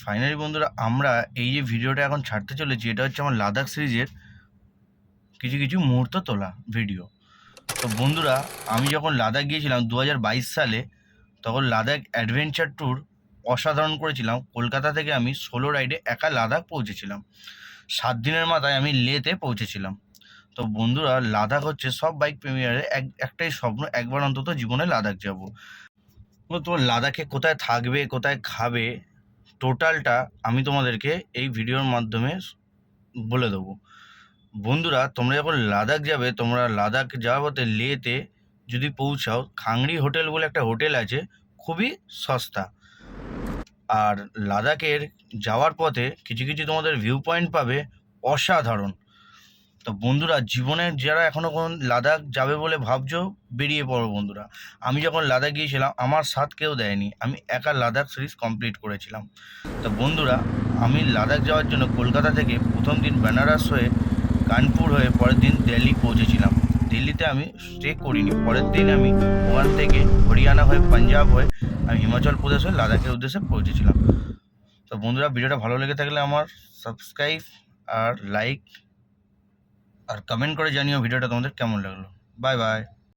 Finally বন্ধুরা আমরা এই যে ভিডিওটা এখন ছাড়তে চলেছি, এটা হচ্ছে আমার লাদাখ সিরিজের কিছু কিছু মুহূর্ত তোলা ভিডিও। তো বন্ধুরা, আমি যখন লাদাখ গিয়েছিলাম 2022 সালে, তখন লাদাখ অ্যাডভেঞ্চার ট্যুর অসাধারণ করেছিলাম। কলকাতা থেকে আমি সোলো রাইডে একা লাদাখ পৌঁছেছিলাম। 7 দিনের মাথায় আমি লেতে পৌঁছেছিলাম। তো বন্ধুরা, লাদাখ হচ্ছে সব বাইক প্রেমিয়ারের একটাই স্বপ্ন, একবার অন্তত জীবনে লাদাখ যাব। তো লাদাখে কোথায় থাকবে, কোথায় খাবে, টোটালটা আমি তোমাদেরকে এই ভিডিওর মাধ্যমে বলে দেবো। বন্ধুরা, তোমরা যখন লাদাখ যাবে, তোমরা লাদাখ যাওয়ার পথে লেতে যদি পৌঁছাও, খাংরি হোটেল বলে একটা হোটেল আছে, খুবই সস্তা। আর লাদাখের যাওয়ার পথে কিছু কিছু তোমাদের ভিউ পয়েন্ট পাবে অসাধারণ। তো বন্ধুরা, জীবনে যারা এখনও কোন লাদাখ যাবে বলে ভাবছো, বেরিয়ে পড়ো বন্ধুরা। আমি যখন লাদাখ গিয়েছিলাম, আমার সাথ কেউ দেয়নি, আমি একা লাদাখ সিরিজ কমপ্লিট করেছিলাম। তো বন্ধুরা, আমি লাদাখ যাওয়ার জন্য কলকাতা থেকে প্রথম দিন বেনারস হয়ে কানপুর হয়ে পরের দিন দিল্লি পৌঁছেছিলাম। দিল্লিতে আমি স্টে করিনি, পরের দিন আমি ওখান থেকে হরিয়ানা হয়ে পাঞ্জাব হয়ে আমি হিমাচল প্রদেশ হয়ে লাদাখের উদ্দেশ্যে পৌঁছেছিলাম। তো বন্ধুরা, ভিডিওটা ভালো লেগে থাকলে আমার সাবস্ক্রাইব আর লাইক আর কমেন্ট করে জানিও ভিডিওটা তোমাদের কেমন লাগলো। Bye bye.